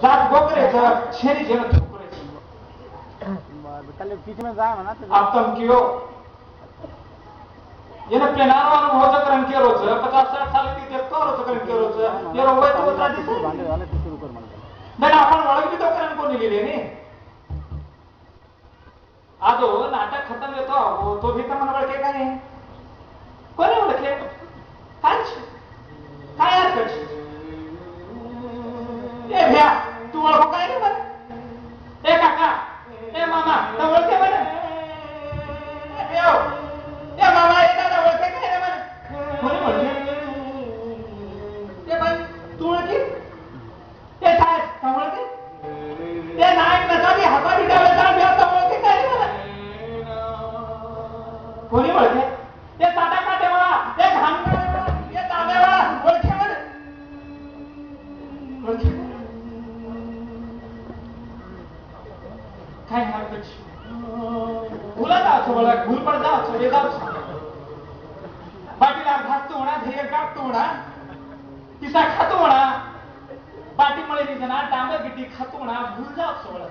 जात गोकरेचं शेरी जेन ताले पीछे में जाए ना तो अब तुम क्यों ये ना प्लेनारो अनुभव चक्रम के रोज 50-60 साल की देखतो रोज चक्रम के रोज ये रोवय तो जाती से भांडे वाले तो शुरू कर म्हणतो नाही आपण ओळख बी तो करन कोणी लिहिले नी आजो नाटक खतम येतो तो भी तर मला ओळखे का नाही कोणी ओळखे काय अर्थ ए भ्या तू ओळखो काय रे मला ए काका ए मामा तो ओळखे मला ए मामा ए दादा ओळखे काय रे मला कोणी ओळखे ए बाई तू ओळखी ए साहेब तो ओळखे ए नायक नसावी हातावी डावला भ्या तो ओळखे काय रे मला कोणी ओळखे ए ताटा काटे मला ए घाम ए तांबे मला ओळखे मला ओळखे काय हरकत भूला जाओ बोला भूल पड़ जाओ चले जाओ बाटीला घास तो होना धैर्य काट तो होना किसा खातो होना बाटी मळे दिसना डांबर गिट्टी खातो होना भूल जाओ सोळा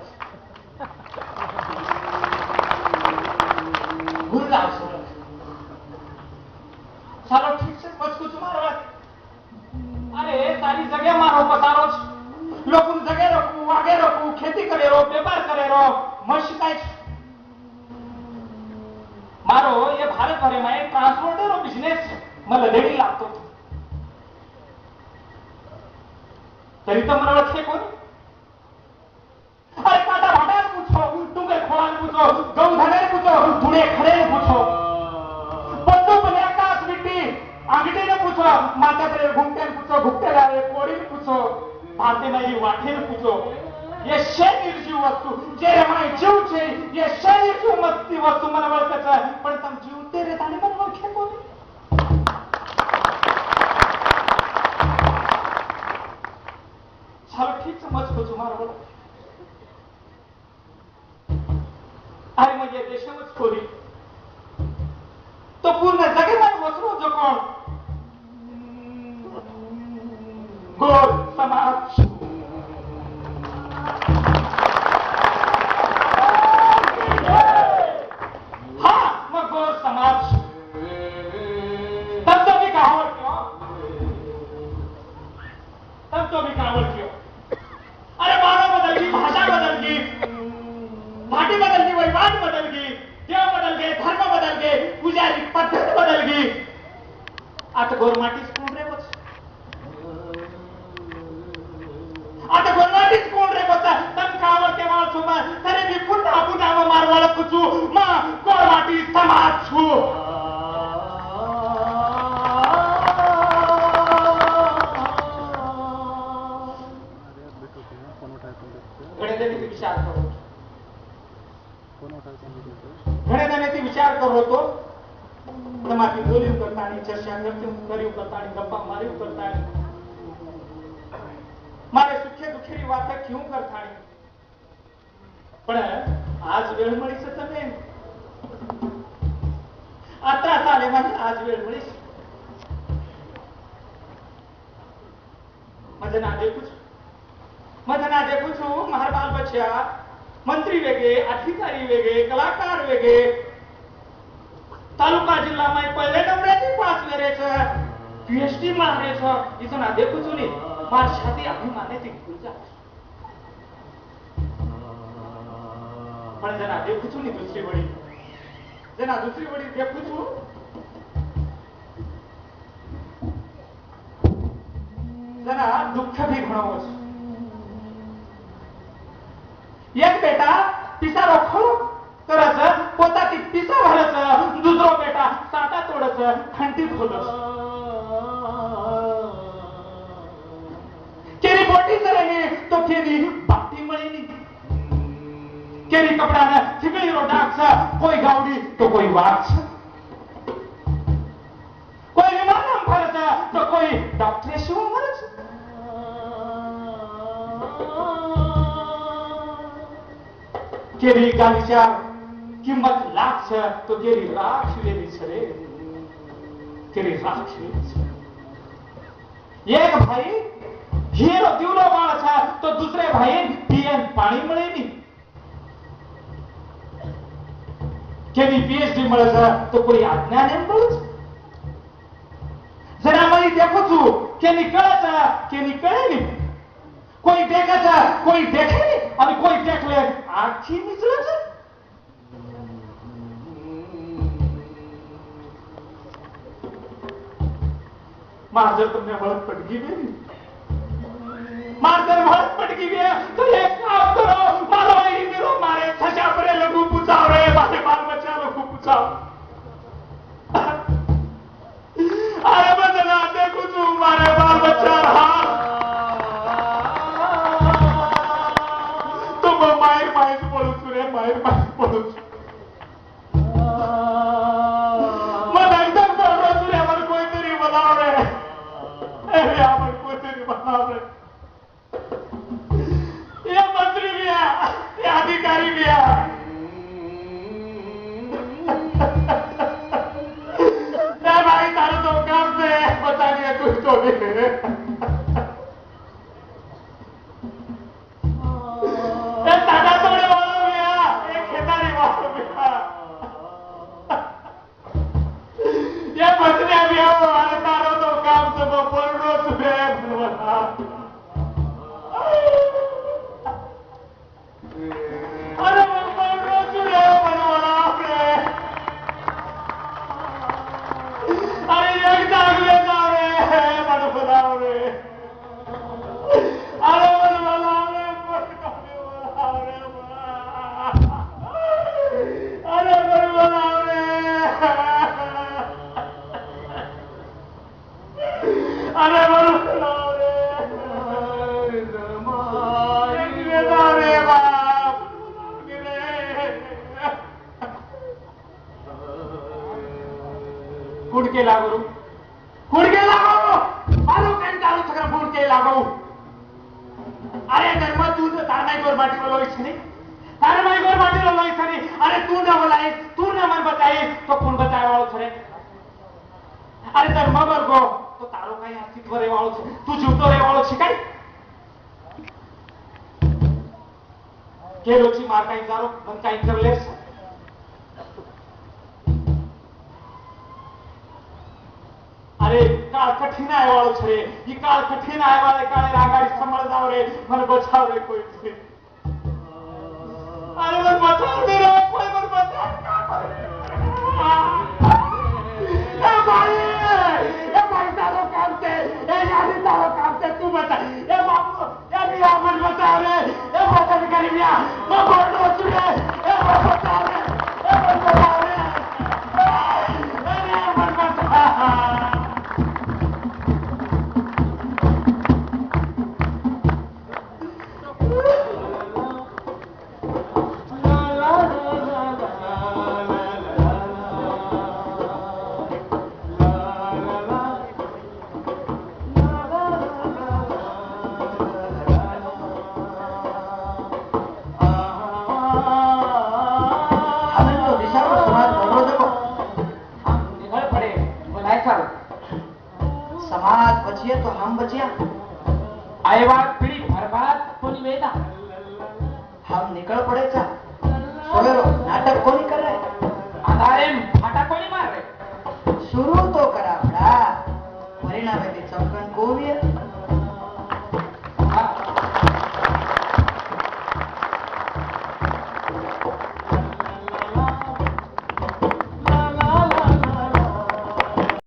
भूल जाओ सोळा सालो ठीक से मत कुछ मारो अरे सारी जगह मारो पसारो लोगों जगह रखू आगे रखू खेती करे रो व्यापार करे रो मत शिकाय मारो ये भारत भरे में ट्रांसपोर्टर और बिजनेस मला लेडी लागतो तरी तर मला ओळखे कोण अरे काटा भाटा पूछो टुंगे खोळा पूछो गौ धने पूछो धुणे खड़े पूछो बंदू बने आकाश मिट्टी आंगटे ने पूछो माता पे घुमते पूछो घुमते लारे कोड़ी पूछो भारते नहीं वाठे पूछो ये शरीर जीव वस्तु जे हमारे जीव छे ये शरीर जीव मस्ती वस्तु मन ओळखच पण तम जीवते रे ताने मन ओळखे कोणी चलो ठीक समज को तुम्हारा बोला अरे मग ये देशमच खोली तो पूर्ण जगेवर वसरो जो कोण गोर समाज समाज तब तो भी कहावत क्यों तब तो भी कहावत क्यों अरे मानव बदल गई भाषा बदल गई भाटी बदल गई वैवाद बदल गई देव बदल गए धर्म बदल गए पुजारी पद्धत बदल गई आता गोरमाटीच कोण रे बस आता गोरमाटीच कोण रे बस तम कहावत के माल सुमा तरे भी पुन्हा पुन्हा मारवाळ कुचू मा गोरमाटी समाज छु विचार करो तो તમારી બોલી કરતાની ચર્ચા કરતી કર્યું કરતાની ગપ્પા માર્યું કરતાની મારે સુખે દુખેની વાત ક્यों કરતાની પણ आज वेळ मળી છે તમે आता साले મને आज वेळ મળી છે मजे ना देखू छू मार बाल बच्चा मंत्री वेगळे अधिकारी वेगळे कलाकार वेगळे तालुका जिल्हा में पहले नंबराची पास वेरेच पीएचडी मारेच इथं ना देखू छू नी मार छाती अभिमानाची घेऊन जा पण जना देखू छू नी दुसरी वडी देखू छू जना दुःख भी घणो છે एक बेटा पिसा रोखो करच पोताची पिसा भरच दुसरो बेटा साटा तोडच खंटी खोलच केरी बोटी करे तो केरी बाटी मळीनी केरी कपडाने ठिकळी रोडाक्स कोई गावडी तो कोई वाक्स कोई विमानम भरच तो कोई डॉक्टर शिव मरच केरी गालीच्या किंमत लाख तो केरी राख लेली छरे केरी राख लेली एक भाई हीरो दिवलो बाळ तो दुसरे भाई કેની પીએચડી મળે છે તો કોઈ આજ્ઞાન એમ મળે છે જરા મને દેખો છું કેની કળે છે કેની કળે નહીં કોઈ દેખે છે કોઈ દેખે નહીં અને કોઈ દેખલે આંખથી નીચળે છે મારે તમને હળદ પટકી ગઈ મારે હળદ પટકી ગયા તો એક કામ કરો મારો અહીં મેરો મારે છછા પરે લઘુ પૂછાવ રે મારે બાલ બચ્ચા લઘુ પૂછાવ અરે બદલા દેખું છું મારે બાલ બચ્ચા હા તો માયર માયર પડું છું રે માયર માયર પડું છું મને એકદમ બોલો છું રે મને કોઈ તરી બનાવ રે અરે આમર કોઈ તરી બનાવ રે ये मंत्री भी है ये अधिकारी भी है भाई तारो तो काम से बता दिया कुछ तो भी ताजा तोड़े वाला भी है एक खेतारी वाला भी है ये मंत्री भी है अरे तारो तो काम से बोल रो सुबह बनवा अरे मनमोहन रे बनवाला रे अरे एक दाग ले जाओ रे मनमोहन रे अरे मनमोहन रे अरे मनमोहन रे अरे मनमोहन रे गुडके लागू मारू कंटाळू सगळं गुडके लागू अरे धर्म तू तारमाई गोर माटी वाला इच्छा नहीं तारमाई गोर माटी वाला इच्छा नहीं अरे तू ना बोलाए तू ना मन बताए तो कौन बताए वालो छरे अरे धर्म वर्गो तो तारो काही अस्तित्व रे वालो छे तू जीवतो रे वालो छे काय के लोची मार काही जारो मन काही करले अरे काल कठिन आए वालों छे ये काल कठिन आए वाले काले रागाड़ी संभल जाओ रे मन बचाओ रे कोई से अरे मन बचाओ रे कोई मन बचाओ ए भाई तारो काम से ए यारी तारो काम से तू बता ए बाबू ए मियां मन बचाओ रे ए बता भिखारी मियां मैं बोल रहा हूं रे ए मन बचाओ रे ए मन बचाओ रे अरे मन बचाओ समाज बचिए तो हम बचिया आए बात पीढ़ी भर बात तो निवेदा हम निकल पड़े था